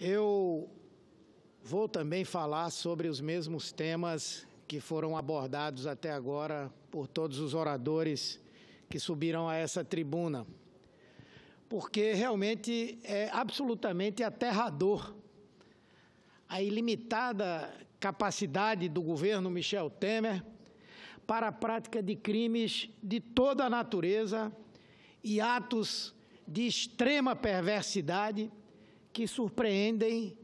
Eu vou também falar sobre os mesmos temas que foram abordados até agora por todos os oradores que subiram a essa tribuna, porque realmente é absolutamente aterrador a ilimitada capacidade do governo Michel Temer para a prática de crimes de toda a natureza e atos de extrema perversidade que surpreendem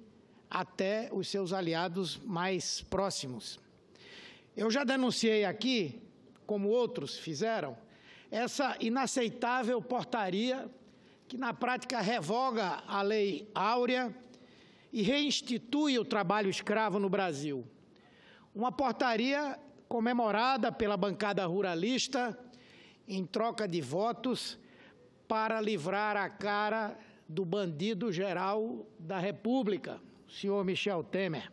até os seus aliados mais próximos. Eu já denunciei aqui, como outros fizeram, essa inaceitável portaria que na prática revoga a Lei Áurea e reinstitui o trabalho escravo no Brasil. Uma portaria comemorada pela bancada ruralista em troca de votos para livrar a cara do bandido geral da República, o senhor Michel Temer.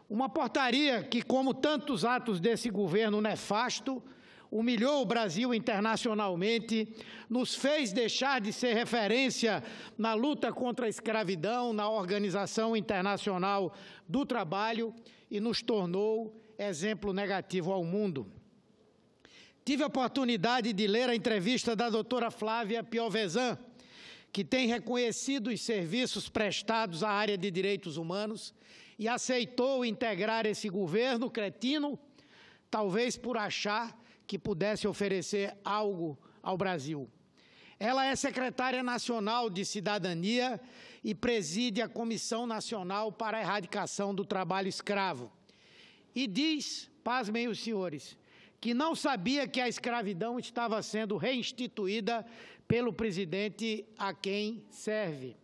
Uma portaria que, como tantos atos desse governo nefasto, humilhou o Brasil internacionalmente, nos fez deixar de ser referência na luta contra a escravidão, na Organização Internacional do Trabalho e nos tornou exemplo negativo ao mundo. Tive a oportunidade de ler a entrevista da doutora Flávia Piovesan, que tem reconhecido os serviços prestados à área de direitos humanos e aceitou integrar esse governo cretino, talvez por achar que pudesse oferecer algo ao Brasil. Ela é secretária nacional de Cidadania e preside a Comissão Nacional para a Erradicação do Trabalho Escravo. E diz, pasmem os senhores, que não sabia que a escravidão estava sendo reinstituída pelo presidente a quem serve.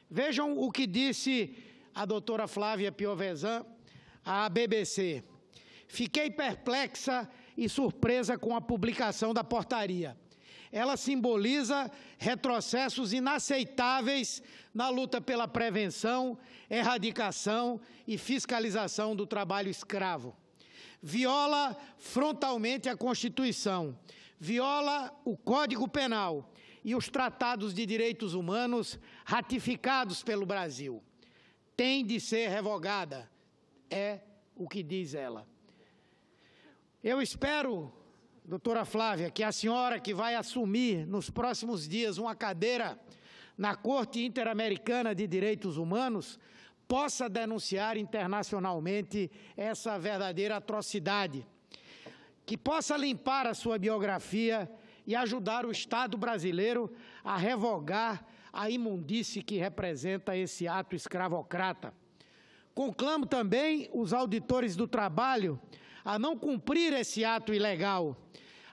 Vejam o que disse a doutora Flávia Piovesan à BBC. Fiquei perplexa e surpresa com a publicação da portaria. Ela simboliza retrocessos inaceitáveis na luta pela prevenção, erradicação e fiscalização do trabalho escravo. Viola frontalmente a Constituição, viola o Código Penal e os tratados de direitos humanos ratificados pelo Brasil. Tem de ser revogada, é o que diz ela. Eu espero, doutora Flávia, que a senhora que vai assumir nos próximos dias uma cadeira na Corte Interamericana de Direitos Humanos possa denunciar internacionalmente essa verdadeira atrocidade, que possa limpar a sua biografia e ajudar o Estado brasileiro a revogar a imundície que representa esse ato escravocrata. Conclamo também os auditores do trabalho a não cumprir esse ato ilegal,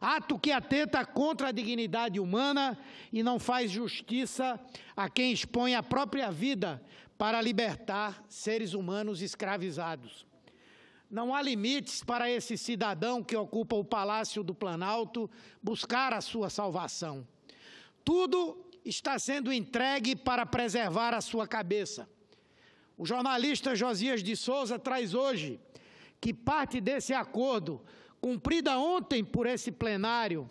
ato que atenta contra a dignidade humana e não faz justiça a quem expõe a própria vida para libertar seres humanos escravizados. Não há limites para esse cidadão que ocupa o Palácio do Planalto buscar a sua salvação. Tudo está sendo entregue para preservar a sua cabeça. O jornalista Josias de Souza traz hoje que parte desse acordo, cumprida ontem por esse plenário,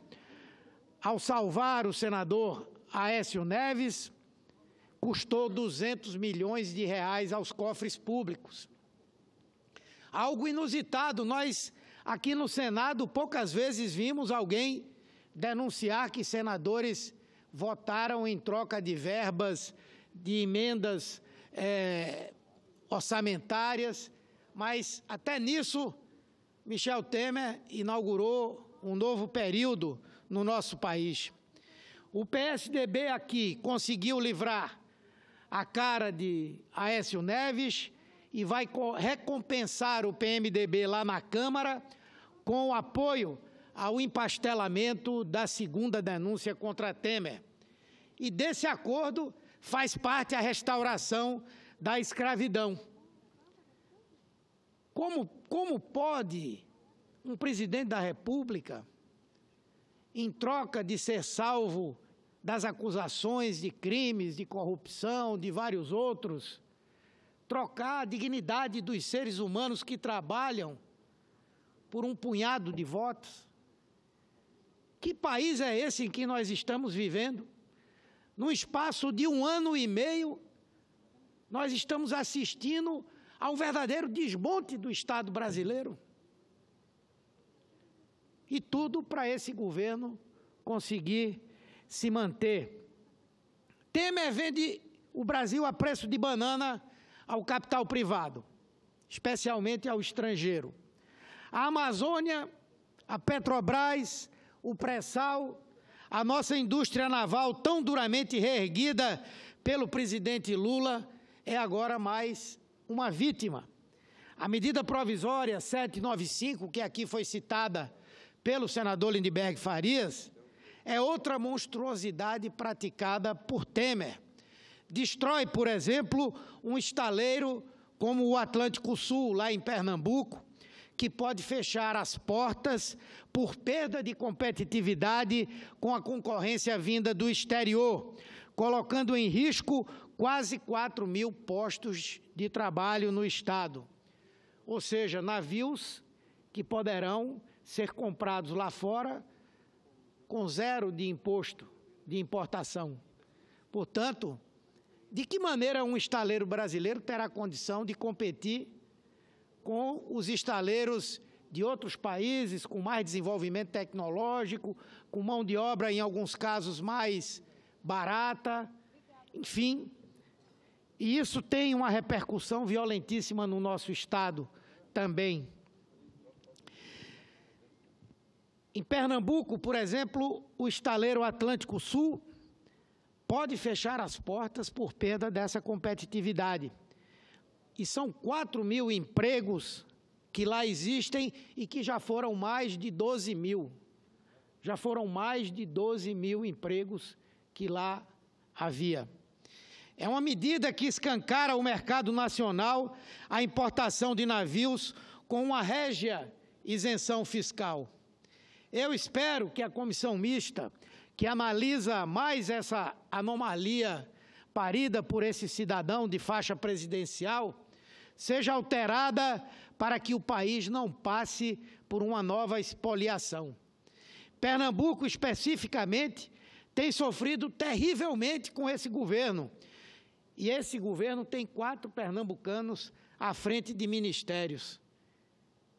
ao salvar o senador Aécio Neves, custou 200 milhões de reais aos cofres públicos. Algo inusitado, nós aqui no Senado poucas vezes vimos alguém denunciar que senadores votaram em troca de verbas, de emendas orçamentárias, mas até nisso Michel Temer inaugurou um novo período no nosso país. O PSDB aqui conseguiu livrar a cara de Aécio Neves e vai recompensar o PMDB lá na Câmara com o apoio ao empastelamento da segunda denúncia contra Temer. E desse acordo faz parte a restauração da escravidão. Como pode um presidente da República, em troca de ser salvo das acusações de crimes, de corrupção, de vários outros, trocar a dignidade dos seres humanos que trabalham por um punhado de votos? Que país é esse em que nós estamos vivendo? Num espaço de 1 ano e meio, Nós estamos assistindo a um verdadeiro desmonte do Estado brasileiro. E tudo para esse governo conseguir se manter. Temer vende o Brasil a preço de banana ao capital privado, especialmente ao estrangeiro. A Amazônia, a Petrobras, o pré-sal, a nossa indústria naval tão duramente reerguida pelo presidente Lula é agora mais uma vítima. A medida provisória 795, que aqui foi citada pelo senador Lindenberg Farias, é outra monstruosidade praticada por Temer. Destrói, por exemplo, um estaleiro como o Atlântico Sul, lá em Pernambuco, que pode fechar as portas por perda de competitividade com a concorrência vinda do exterior, colocando em risco quase 4.000 postos de trabalho no Estado. Ou seja, navios que poderão ser comprados lá fora com zero de imposto de importação. Portanto, de que maneira um estaleiro brasileiro terá condição de competir com os estaleiros de outros países, com mais desenvolvimento tecnológico, com mão de obra, em alguns casos, mais barata, enfim. E isso tem uma repercussão violentíssima no nosso Estado também. Em Pernambuco, por exemplo, o estaleiro Atlântico Sul pode fechar as portas por perda dessa competitividade. E são 4.000 empregos que lá existem e que já foram mais de 12.000. Já foram mais de 12.000 empregos que lá havia. É uma medida que escancara o mercado nacional a importação de navios com uma régia isenção fiscal. Eu espero que a comissão mista, que analisa mais essa anomalia parida por esse cidadão de faixa presidencial, seja alterada para que o país não passe por uma nova expoliação. Pernambuco, especificamente, tem sofrido terrivelmente com esse governo. E esse governo tem 4 pernambucanos à frente de ministérios.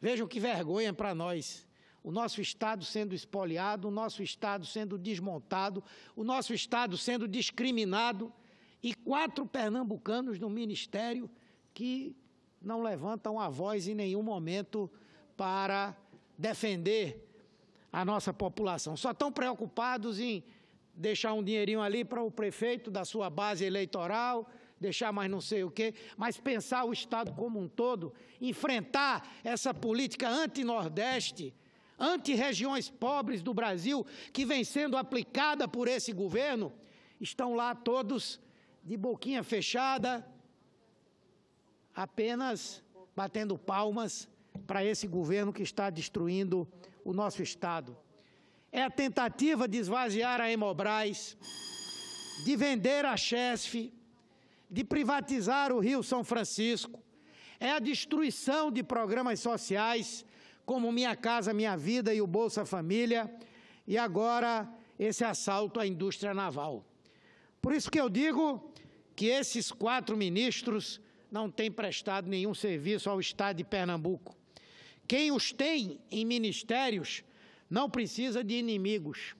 Vejam que vergonha para nós. O nosso Estado sendo expoliado, o nosso Estado sendo desmontado, o nosso Estado sendo discriminado e 4 pernambucanos no ministério que não levantam a voz em nenhum momento para defender a nossa população. Só estão preocupados em deixar um dinheirinho ali para o prefeito da sua base eleitoral, deixar mais não sei o quê, mas pensar o Estado como um todo, enfrentar essa política anti-Nordeste, anti-regiões pobres do Brasil, que vem sendo aplicada por esse governo, estão lá todos de boquinha fechada, apenas batendo palmas para esse governo que está destruindo o nosso Estado. É a tentativa de esvaziar a Hemobras, de vender a Chesf, de privatizar o Rio São Francisco, é a destruição de programas sociais, como Minha Casa Minha Vida e o Bolsa Família, e agora esse assalto à indústria naval. Por isso que eu digo que esses 4 ministros não têm prestado nenhum serviço ao Estado de Pernambuco. Quem os tem em ministérios não precisa de inimigos,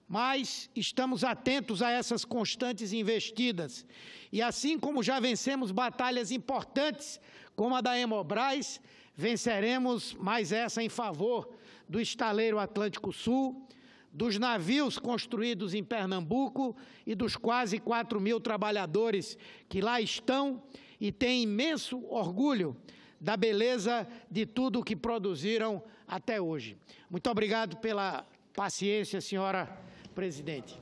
mas estamos atentos a essas constantes investidas. E assim como já vencemos batalhas importantes, como a da Hemobras, venceremos mais essa em favor do estaleiro Atlântico Sul, dos navios construídos em Pernambuco e dos quase 4.000 trabalhadores que lá estão e têm imenso orgulho da beleza de tudo o que produziram até hoje. Muito obrigado pela paciência, senhora presidente.